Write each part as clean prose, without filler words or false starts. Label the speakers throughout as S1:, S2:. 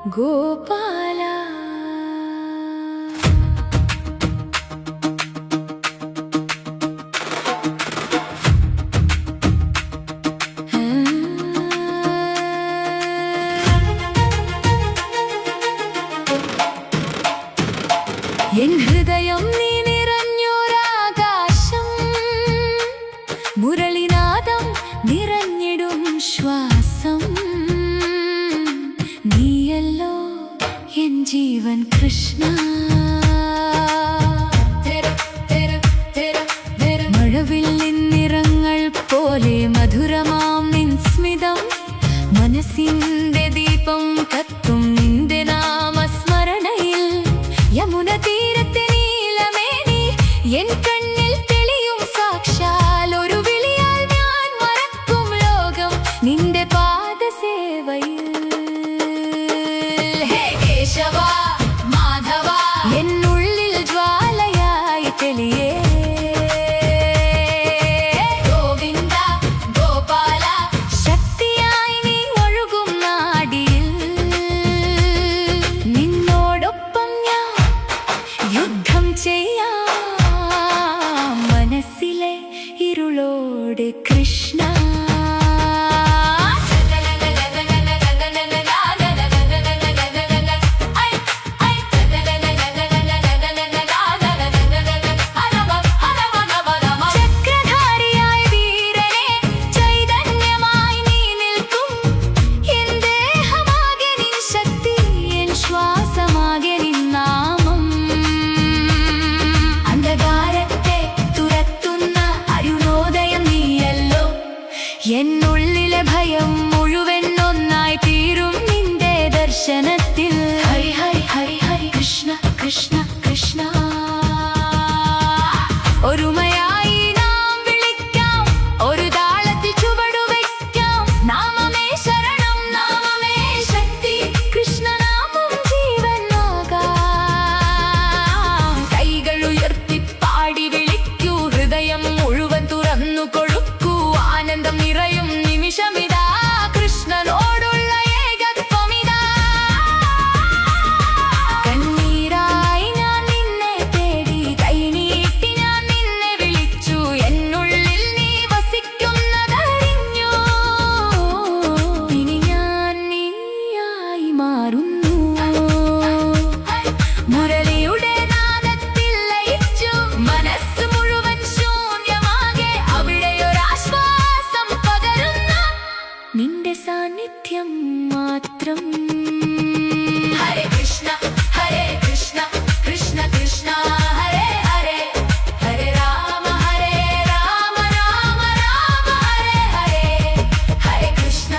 S1: Gopala N ഹൃദയം നീ നിറഞ്ഞൊരാകാശം മുരളിനാദം നിറഞ്ഞിടും ശ്വാസം നീയല്ലോ എൻ ജീവൻ കൃഷ്ണ മഴവില്ലിൻ നിറങ്ങൾ പോലെ മധുരമാം നിൻ സ്മിതം മനസ്സിന്റെ ദീപം കത്തും നിന്റെ നാമസ്മരണയിൽ യമുന തീരത്തെ നീലമേനി എൻ കണ്ണിൽ തെളിയും സാക്ഷാൽ ഒരു വിളിയാൽ ഞാൻ മറക്കും ലോകം നിന്റെ പാദസേവയിൽ ഹേ കേശവ മാധവ എന്നുള്ളിൽ ജ്വാലയായി തെളിയേ ഗോവിന്ദ ഗോപാല ശക്തിയായി നീ ഒഴുകും നാടിയിൽ നിന്നോടൊപ്പം ഞാൻ യുദ്ധം ചെയ്യാം മനസ്സിലെ ഇരുളോട് കൃഷ്ണ ചക്രധാരിയായ വീരനെ ചൈതന്യമായി നീ നിൽക്കും എൻ ദേഹമാകെ നിൻ ശക്തി എൻ ശ്വാസമാകെ നിൻ നാമം അന്ധകാരത്തെ തുരത്തുന്ന അരുണോദയം നീയല്ലോ എന്നുള്ളിലെ ഭയം മുഴുവൻ ഒന്നായി തീരും നിന്റെ ദർശനത്തിൽ ഹരി ഹരി ഹരി ഹരി കൃഷ്ണ കൃഷ്ണ കൃഷ്ണ ഒരുമയായി നാം വിളിക്കാം ഒരു താളത്തിൽ ചുവടുവയ്ക്കാം നാമമേ ശരണം നാമമേ ശക്തി കൃഷ്ണനാമം ജീവനാകാം കൈകൾ ഉയർത്തി പാടി വിളിക്കൂ ഹൃദയം മുഴുവൻ തുറന്നു കൊടുക്കൂ ആനന്ദം നിറയും നിമിഷമിതാ കൃഷ്ണനോടുള്ള ഏകത്വമിതാ കണ്ണീരായി ഞാൻ നിന്നെ തേടി കൈനീട്ടി ഞാൻ നിന്നെ വിളിച്ചു എന്നുള്ളിൽ നീ വസിക്കുന്നതറിഞ്ഞു ഇനി ഞാൻ നീയായി മാറുന്നു മുരളിയുടെ നാദത്തിൽ ലയിച്ചു മനസ്സ് മുഴുവൻ ശൂന്യമാകെ അവിടെയൊരാശ്വാസം പകരുന്ന നിന്റെ സാന്നിധ്യം മാത്രം ഹരേ കൃഷ്ണ കൃഷ്ണ കൃഷ്ണ ഹരേ ഹരേ ഹരേ രാമ രാമ രാമ ഹരേ ഹരേ ഹരേ കൃഷ്ണ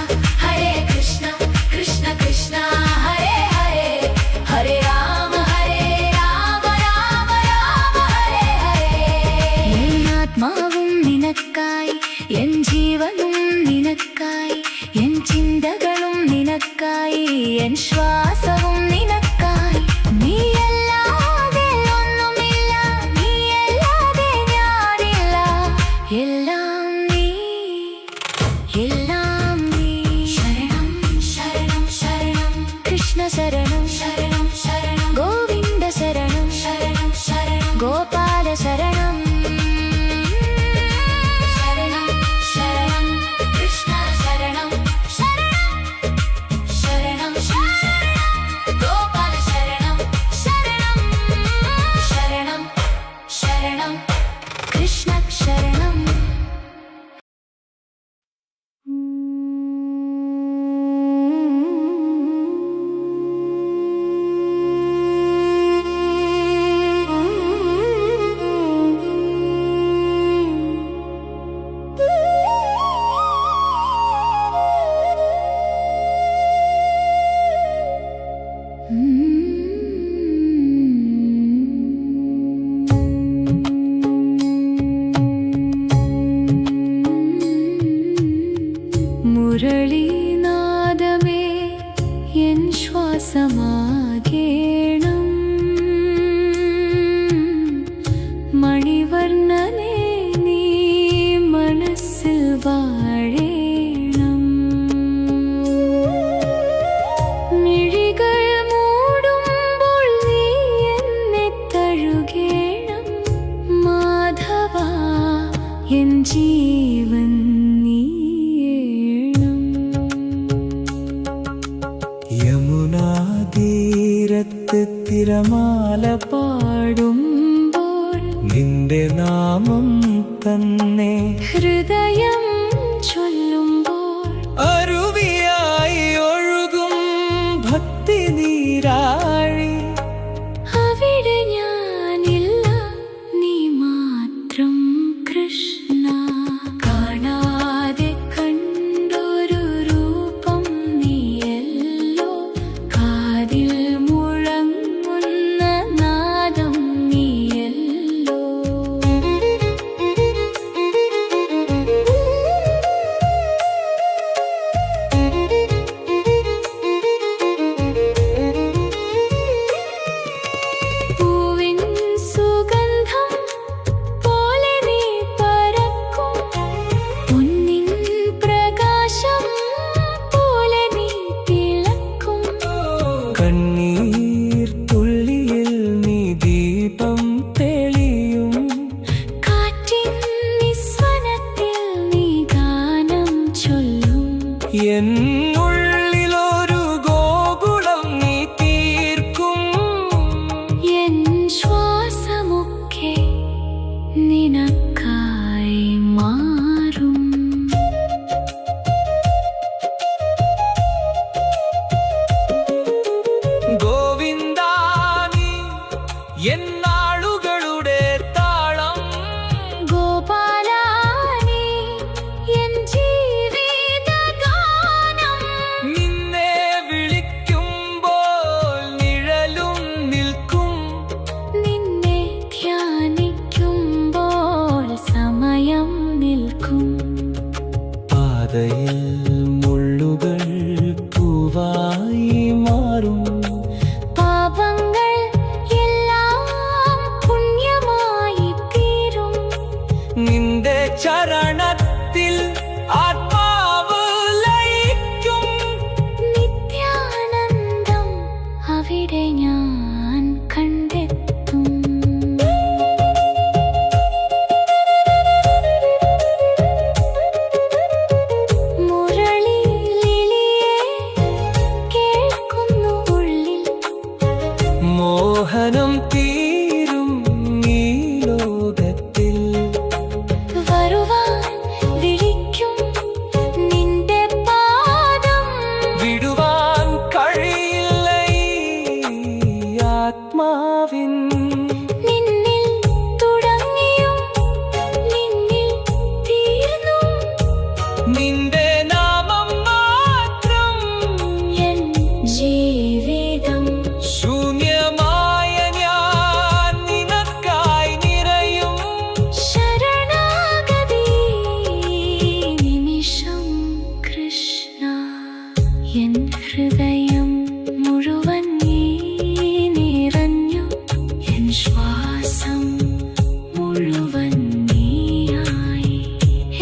S1: കൃഷ്ണ കൃഷ്ണ ഹരേ ഹരേ ഹരേ രാമ രാമ രാമ ഹരേ ഹരേ എൻ ആത്മാവും നിനക്കായി എൻ ജീവനും നിനക്കായി എൻ ചിന്തകളും നിനക്കായി എൻ ശ്വാസവും നിനക്കായി നീയല്ലാതെ ഒന്നുമില്ല നീയല്ലാതെ ഞാനില്ല എല്ലാം നീ ശരണം ശരണം ശരണം കൃഷ്ണ ശരണം ശരണം ശരണം ഗോവിന്ദ ശരണം ശരണം ശരണം ഗോപാല ശരണം ശരണം ശരണം കൃഷ്ണ ശരണം ശരണം ശരണം ശരണം ഗോപാല ശരണം ശരണം ശരണം ശരണം കൃഷ്ണ ശരണം മുരളീനാദമേ എൻ ശ്വാസമാകേണം മണിവർണ്ണനേ നീ മനസ്സിൽ വാഴേണം മിഴികൾ
S2: തീരത്ത് തിരമാല പാടുമ്പോൾ നിന്റെ നാമം തന്നെ
S1: ഹൃദയം ചൊല്ലുമ്പോൾ
S2: അരുവിയായി ഒഴുകും ഭക്തി നീരാഴി
S1: അവിടെ ഞാനില്ല നീ മാത്രം കൃഷ്ണ കാണാതെ കണ്ടൊരു രൂപം നീയല്ലോ കാതിൽ മുഴങ്ങുന്ന നാദം നീയല്ലോ പൂവിൻ സുഗന്ധം പോലെ നീ പരക്കും പൊന്നിൻ പ്രകാശം പോലെ നീ തിളക്കും
S2: കണ്ണീർ തുള്ളിയിൽ നീ ദീപം തെളിയും
S1: കാറ്റിൻ നിസ്വനത്തിൽ നീ ഗാനം ചൊല്ലും
S2: എന്നുള്ളിലൊരു ഗോകുലം നീ തീർക്കും
S1: എൻ ശ്വാസമൊക്കെ നിനക്കായി മാറും
S2: ഗോവിന്ദാ നീ എന്നാളുകളുടെ താളം
S1: ഗോപാലാ നീ എൻ ജീവിതഗാനം
S2: നിന്നെ വിളിക്കുമ്പോൾ നിഴലും നിൽക്കും
S1: നിന്നെ ധ്യാനിക്കുമ്പോൾ സമയം നിൽക്കും
S2: പാതയിൽ മുള്ളുകൾ പൂവായി മാറും
S1: പാപങ്ങൾ എല്ലാം പുണ്യമായി തീരും
S2: നിന്റെ ചരണത്തിൽ ആത്മാവ് ലയിക്കും
S1: നിത്യാനന്ദം അവിടെ ഞാൻ കണ്ടെത്തും മുരളിലിളിയെ കേൾക്കുന്നു ഉള്ളിൽ
S2: മോഹനം തീരും ഈ ലോകത്തിൽ
S1: വരുവാൻ വിളിക്കും നിന്റെ പാദം
S2: വിടുവാൻ കഴിയില്ല ഈ ആത്മാവിൻ
S1: നിന്നിൽ തുടങ്ങിയും നിന്നിൽ തീർന്നു
S2: നിന്റെ നാമം മാത്രം
S1: എൻ ജീവിതം
S2: ശൂന്യമായ ഞാൻ നിനക്കായി നിറയും
S1: ശരണാഗതി നിമിഷം കൃഷ്ണ എൻ ഹൃദയം മുഴുവൻ നീ നിറഞ്ഞു എൻ ശ്വാസം മുഴുവൻ നീയായി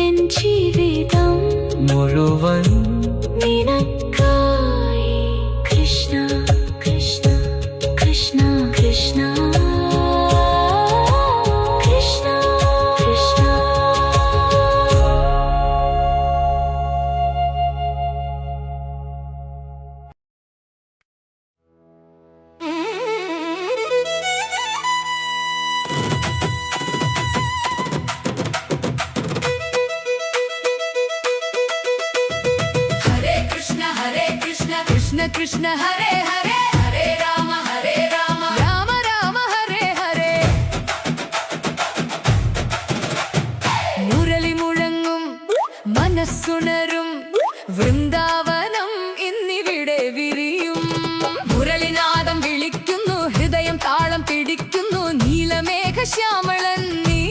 S1: എൻ ജീവിതം
S2: മുഴുവൻ
S1: നിനക്കായി Krishna Krishna Krishna Krishna Krishna Krishna
S3: Hare Krishna, Krishna Krishna, Hare Hare, Hare Rama, Rama Rama, Hare Hare. Murali മുഴങ്ങും മനസ്സുണരും വൃന്ദാവനം ഇന്നിവിടെ വിരിയും മുരളിനാദം വിളിക്കുന്നു ഹൃദയം താളം പിടിക്കുന്നു നീലമേഘശ്യാമളൻ നീ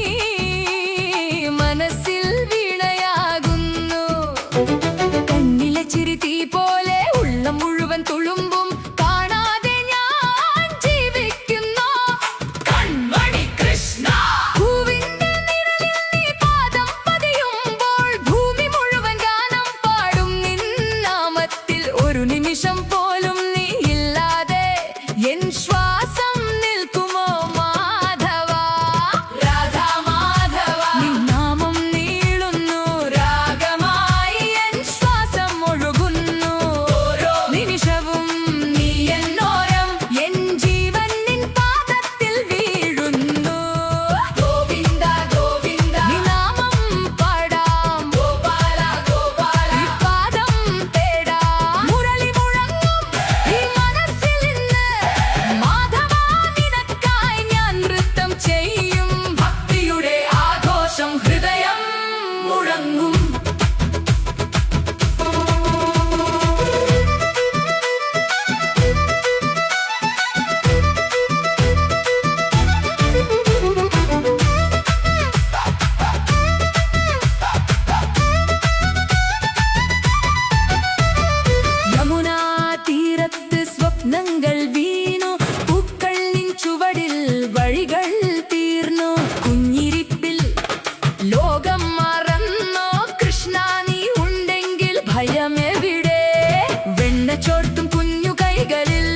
S3: മനസ്സിൽ വീണയാകുന്നു കണ്ണിലെ ചിരി തീ പോലെ ഉള്ളം മുഴുവൻ തുളുമ്പും കാണാതെ ഞാൻ ജീവിക്കുന്നു കൺമണി കൃഷ്ണ പൂവിന്റെ നിഴലിൽ നീ പാദം പതിയുമ്പോൾ ഭൂമി മുഴുവൻ ഗാനം പാടും നിന്നാ വർഷങ്ങൾ വീണു പൂക്കൾ നിൻ ചുവടിൽ വഴികൾ തീർന്നു കുഞ്ഞിരിപ്പിൽ ലോകം മറന്നോ കൃഷ്ണ നീ ഉണ്ടെങ്കിൽ ഭയമെവിടെ വെണ്ണച്ചോർത്തും കുഞ്ഞു കൈകളിൽ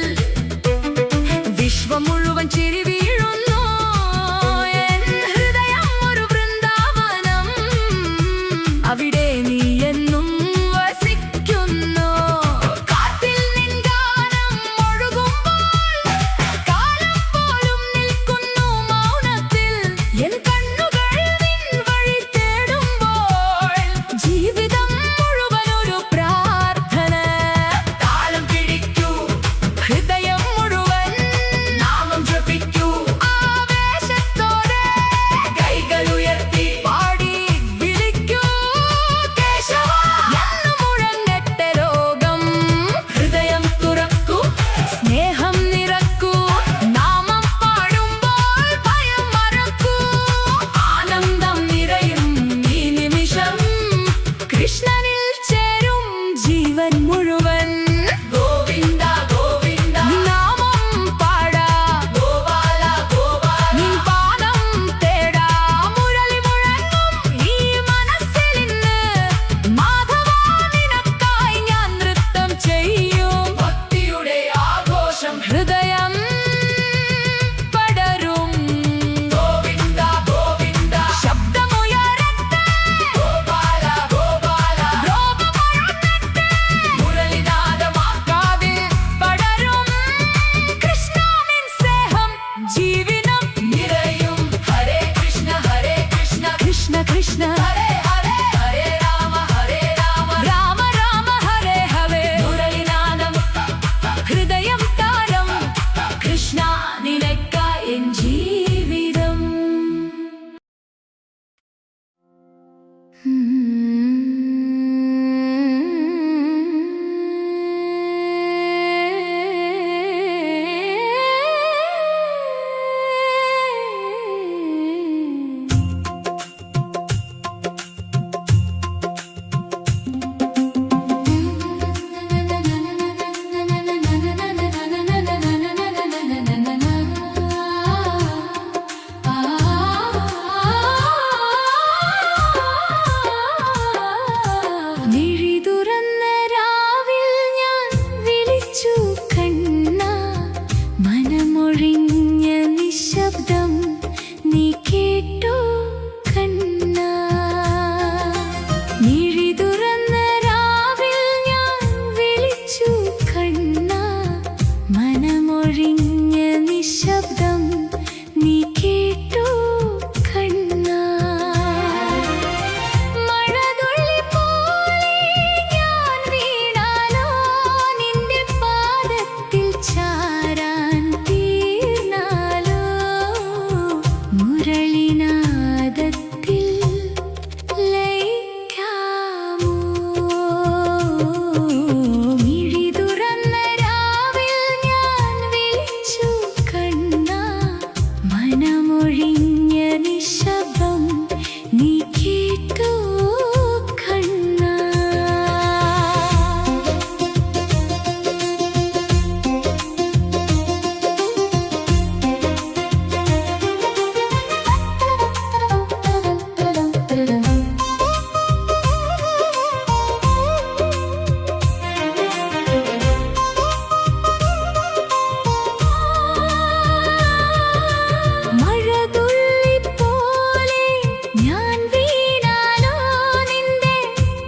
S3: വിശ്വം മുഴുവൻ ചിരി വീഴുന്നു എൻ ഹൃദയം ഒരു വൃന്ദാവനം അവിടെ നീ എന്നും വസിക്കുന്നു കാറ്റിൽ നിൻ ഗാനം ഒഴുകുമ്പോൾ കാലം പോലും നിൽക്കുന്നു മൗനത്തിൽ എൻ കണ്ണുകൾ നിൻ വഴി തേടുമ്പോൾ ജീവിതം മുഴുവൻ ഒരു പ്രാർത്ഥന താളം പിടിക്കൂ ഹൃദയം മുഴുവൻ നാമം ജപിക്കൂ ആവേശത്തോടെ കൈകൾ ഉയർത്തി പാടി വിളിക്കൂ കേശവ എന്ന് മുഴങ്ങട്ടെ ലോകം ഹൃദയം തുറക്കൂ സ്നേഹം നിറക്കൂ നാമം പാടുമ്പോൾ ഭയം മറക്കൂ ആനന്ദം നിറയും ഈ നിമിഷം കൃഷ്ണനിൽ ചേരും ജീവൻ മുഴുവൻ ഗോവിന്ദ ഗോവിന്ദ നാമം പാടാ ഗോപാല ഗോപാല നിൻ പാദം തേടാ മുരളി മുഴങ്ങും ഈ മനസ്സിൽ ഇന്ന് മാധവ നിനക്കായി ഞാൻ നൃത്തം ചെയ്യും ഭക്തിയുടെ ആഘോഷം ഹൃദയം പടരും ഗോവിന്ദ ഗോവിന്ദ ശബ്ദമുയരട്ടെ ഗോപാല ഗോപാല രോഗമുഴങ്ങട്ടെ മുരളിനാദമാക്കാതെ പടരും കൃഷ്ണ നിൻ സ്നേഹം ജീവിതം നിറയും ഹരേ കൃഷ്ണ കൃഷ്ണ കൃഷ്ണ ഹരേ ഹരേ ഹരേ രാമ രാമ രാമ ഹരേ ഹരേ മുരളിനാദം ഹൃദയം താരം കൃഷ്ണ നിനക്കായി എൻ ജീവിതം മിഴി തുറന്ന രാവിൽ ഞാൻ വിളിച്ചു കണ്ണ മനമൊഴിഞ്ഞ നിശബ്ദം നീ കേട്ടോ കണ്ണ മിഴി തുറന്ന രാവിൽ ഞാൻ വിളിച്ചു കണ്ണ മനമൊഴിഞ്ഞ നിശബ്ദം നീ കേട്ടോ കണ്ണ മഴതുള്ളി പോലെ ഞാൻ വീണാലോ നിന്റെ പാദത്തിൽ ചാരാൻ തീർന്നാലോ മുരളിനാദത്തിൽ ലയിക്കാമോ മിഴി തുറന്ന രാവിൽ ഞാൻ വിളിച്ചു കണ്ണ മനമൊഴിഞ്ഞ നിശബ്ദം നീ കേട്ടോ കണ്ണ മഴതുള്ളി പോലെ ഞാൻ വീണാലോ നിന്റെ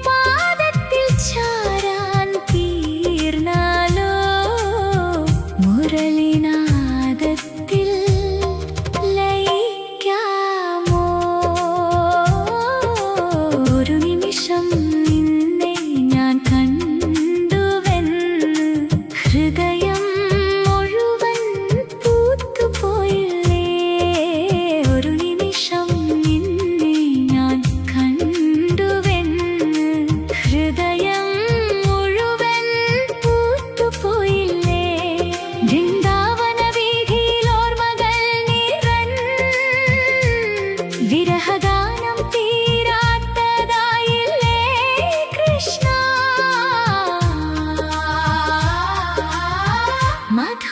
S3: പാദത്തിൽ ചാരാൻ തീർന്നാലോ മുരളിനാദത്തിൽ ലയിക്കാമോ ഒരു നിമിഷം നിന്നെ ഞാൻ കണ്ടുവെന്ന് ഹൃദയം മുഴുവൻ പൂത്തുപോയില്ലേ ഒരു നിമിഷം നിന്നെ ഞാൻ കണ്ടുവെന്ന് ഹൃദയം മുഴുവൻ പൂത്തുപോയില്ലേ വൃന്ദാവനം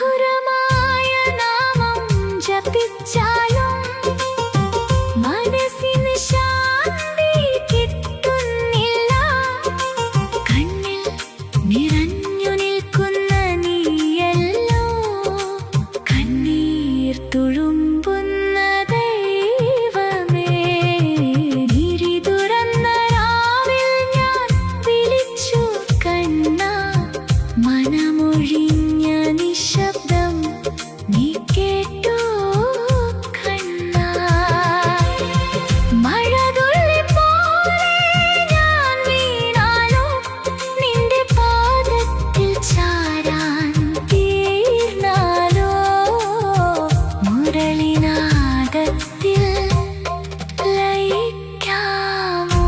S3: മധുരമായ നാമം ജപിച്ചാലും മനസ്സിന് ശാന്തി കിട്ടുന്നില്ല. കണ്ണിൽ നിറഞ്ഞു നിൽക്കുന്ന നീയല്ലോ കണ്ണീർ തുളുമ്പുന്ന ദൈവമേ. നിരി തുറന്ന രാവിൽ ഞാൻ വിളിച്ചു കണ്ണാ, മനമൊഴിഞ്ഞ നിശബ്ദം നീ കേട്ടോ കണ്ണാ. മഴതുള്ളി പോലെ ഞാൻ വീണാലോ നിന്റെ പാദത്തിൽ ചാരാൻ തീർന്നാലോ മുരളിനാദത്തിൽ ലയിക്കാമോ.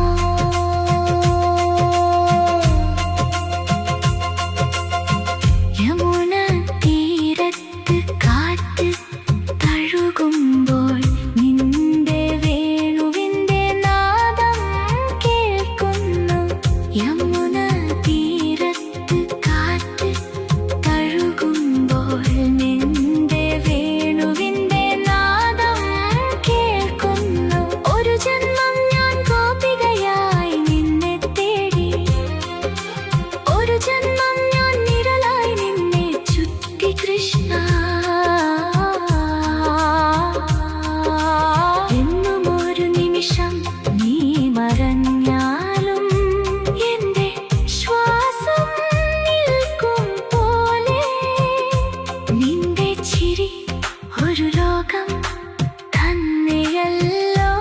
S3: യമുന തീരത്ത് കാറ്റ് തഴുകുമ്പോൾ നിന്റെ വേണുവിന്റെ നാദം കേൾക്കുന്നു. യമുന തീരത്ത് കാറ്റ് തഴുകുമ്പോൾ നിന്റെ വേണുവിന്റെ നാദം കേൾക്കുന്നു. ഒരു ജന്മം ഞാൻ ഗോപികയായി നിന്നെ തേടി, ഒരു ജന്മം ഞാൻ നിഴലായി നിന്നെ ചുറ്റി കൃഷ്ണ. എന്നും ഒരു നിമിഷം നീ മറഞ്ഞാലും എന്റെ ശ്വാസം നിൽക്കും പോലെ. നിന്റെ ചിരി ഒരു ലോകം തന്നെയല്ലോ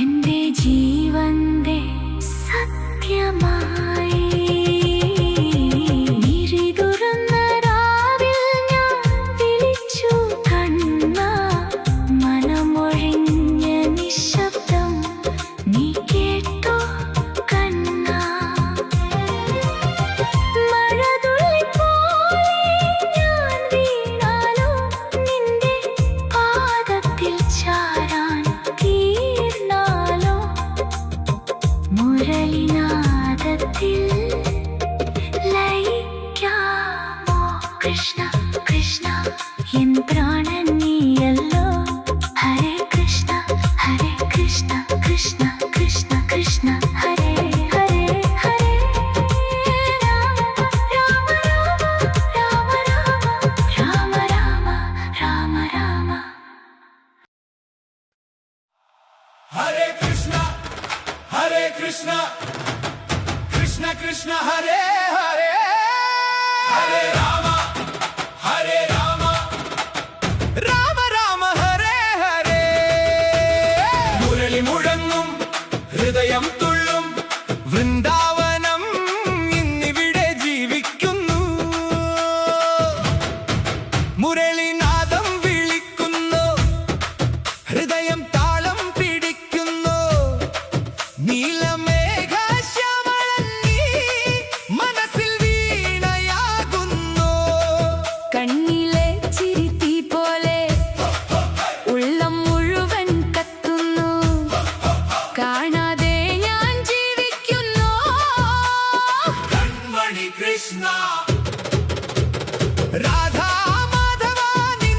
S3: എന്റെ ജീവന്റെ സത്യമായി. നിരി തുറന്ന രാവിൽ ഞാൻ വിളിച്ചു കണ്ണാ, മനമൊഴിഞ്ഞ നിശബ്ദം നീ കേട്ടോ കണ്ണാ. മഴതുള്ളി പോലെ ഞാൻ വീണാലോ നിന്റെ പാദത്തിൽ ചാരാൻ തീർന്നാലോ മുരളിനാദത്തിൽ ലയിക്കാമോ. കൃഷ്ണ കൃഷ്ണ എൻ പ്രാണൻ നീയല്ലോ. ഹരേ കൃഷ്ണ ഹരേ കൃഷ്ണ കൃഷ്ണ കൃഷ്ണ കൃഷ്ണ ഹരേ ഹരേ ഹരേ. Rama Rama Rama Rama Rama Rama.
S2: Hare Krishna, Hare Krishna, Krishna Krishna, Hare Hare, Hare Rama, Hare Rama, Rama Rama, Hare Hare. Murali മുഴങ്ങും ഹൃദയം തുള്ളും വൃന്ദാവനം ഇന്നിവിടെ ജീവിക്കുന്നു. മുരളിനാദം വിളിക്കുന്നു, ഹൃദയം താളം പിടിക്കുന്നു. നീലമേഘശ്യാമളൻ നീ മനസ്സിൽ വീണയാകുന്നു.
S3: കണ്ണിലെ ചിരിത്തി പോലെ ഉള്ളം മുഴുവൻ കത്തുന്നു. കാണാതെ ഞാൻ ജീവിക്കുന്നു.
S2: കൺമണി കൃഷ്ണ രാധാ മാധവ നിൻ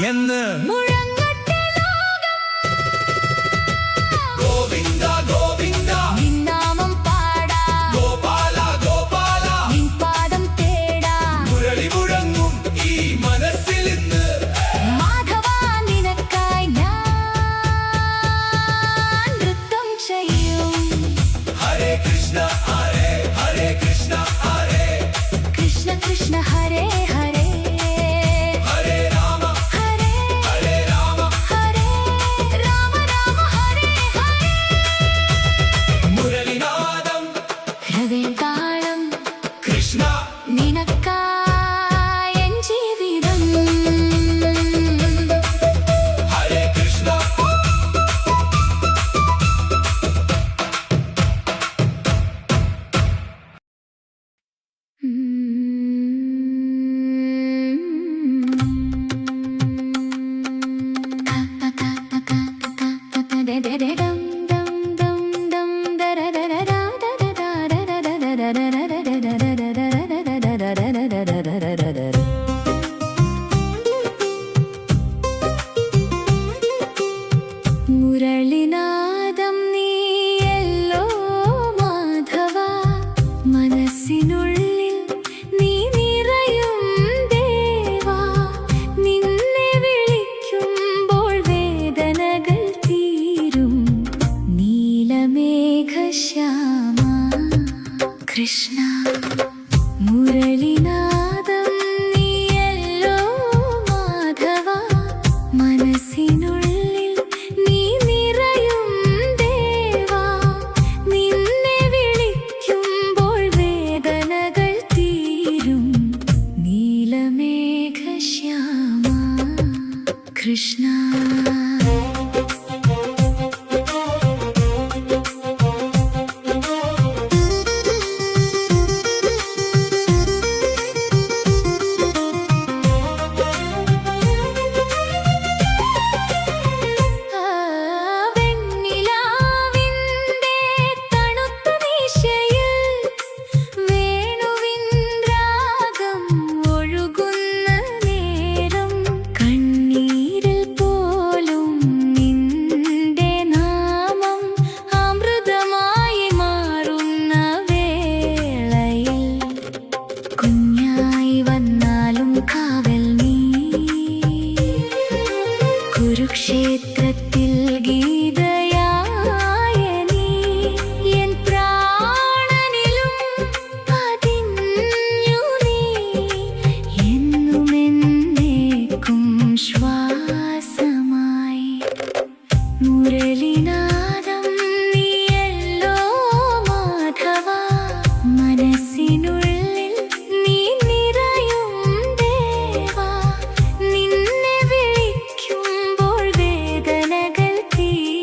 S2: എന്ന്
S3: മുഴങ്ങട്ടെ ലോകം.
S2: ഗോവിന്ദ ഗോവിന്ദ
S3: നിൻ നാമം പാടാം,
S2: ഗോപാല ഗോപാല
S3: നിൻ പാദം തേടാം.
S2: മുരളി മുഴങ്ങും ഈ മനസ്സിൽ ഇന്ന്
S3: മാധവ നിനക്കായി ഞാൻ നൃത്തം ചെയ്യും.
S2: ഹരേ കൃഷ്ണ ഹരേ ഹരേ കൃഷ്ണ ഹരേ
S3: കൃഷ്ണ കൃഷ്ണ ഹരേ ഹരേ
S2: ഹരേ രാമ
S3: ഹരേ
S2: ഹരേ രാമ
S3: ഹരേ രാമ രാമ ഹരേ ഹരേ.
S2: മുരളിനാദം
S3: ഹൃദയതാളം
S2: കൃഷ്ണ
S3: നിനക്കായി എൻ ജീവിതം.
S2: ഹരേ കൃഷ്ണ
S3: മുരളിനാദം നീയല്ലോ മാധവ, മനസ്സിനുള്ളിൽ നീ നിറയും ദേവാ. നിന്നെ വിളിക്കുമ്പോൾ വേദനകൾ തീരും. നീലമേഘശ്യാമ കൃഷ്ണ മുരളിനാദം നീയല്ലോ മാധവ, മനസ്സിനുള്ളിൽ നീ നിറയും ദേവാ. നിന്നെ വിളിക്കുമ്പോൾ വേദനകൾ തീരും. നീലമേഘശ്യാമ കൃഷ്ണ. വെണ്ണിലാവിന്റെ തണുത്ത ദിശയിൽ വേണുവിൻ രാഗം ഒഴുകുന്ന നേരം, കണ്ണീരിൽ പോലും നിന്റെ നാമം അമൃതമായി മാറുന്ന വേളയിൽ, കുഞ്ഞായി വന്നാലും കാവൽ നീ. കുരുക്ഷേത്രത്തിൽ ഗീതയായ നീ എൻ പ്രാണനിലും പതിഞ്ഞു നീ. എന്നുമെന്നേക്കും ശ്വാസമായി. മുരളിനാദം നീയല്ലോ മാധവ, മനസ്സിനുള്ളിൽ നീ നിറയും ദേവാ. നിന്നെ വിളിക്കുമ്പോൾ വേദനകൾ തീരും.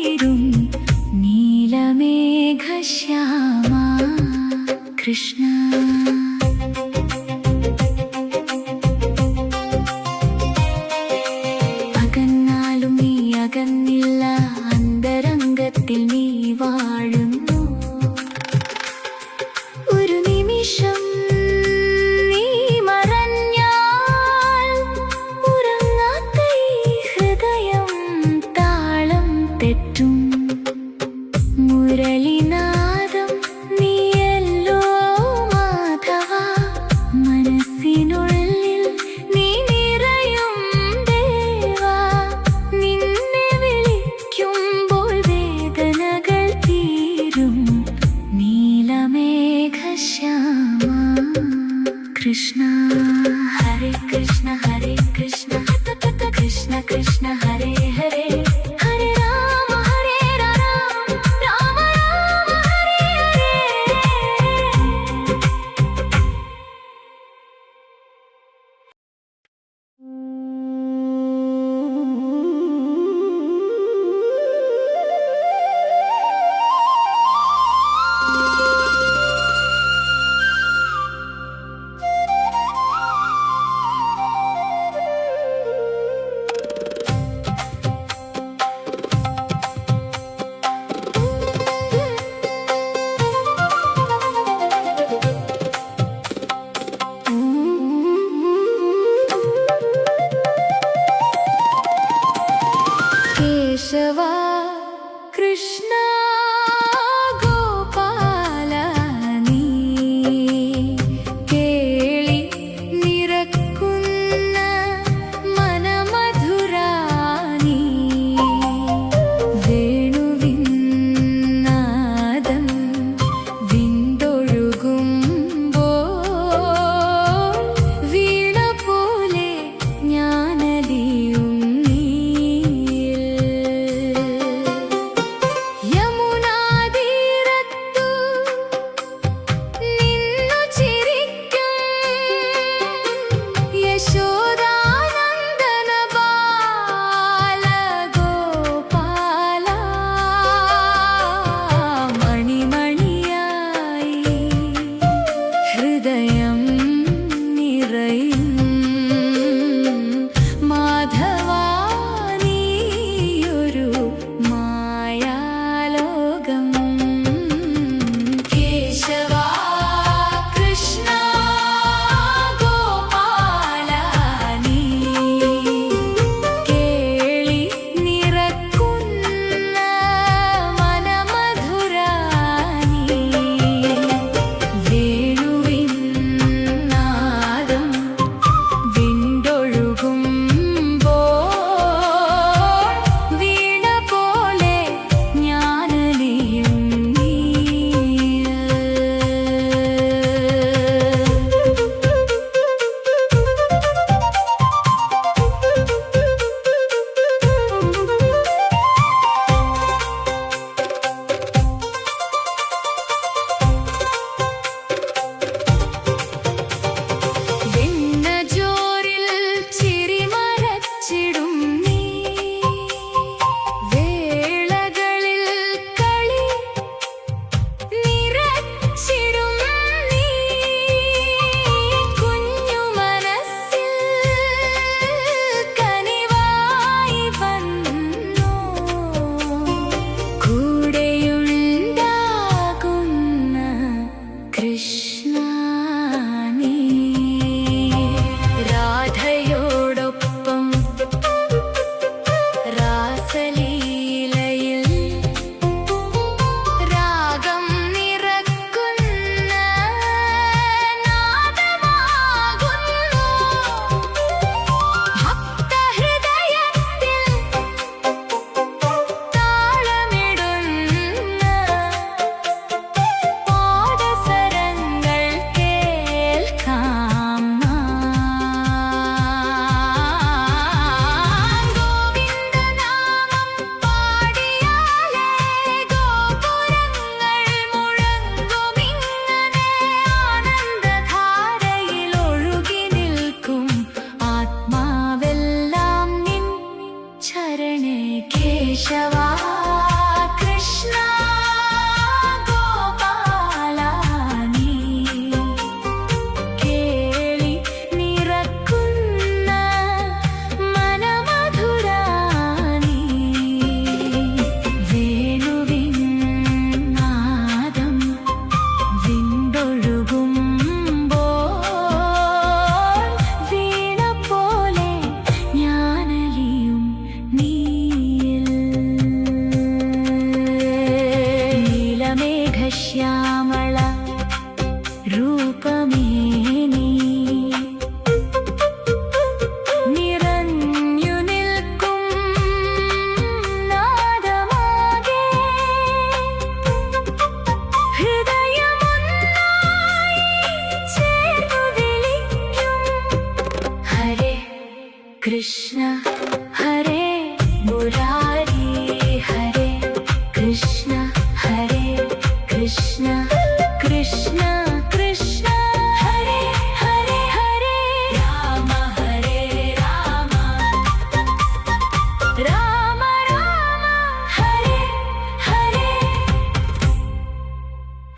S1: Krishna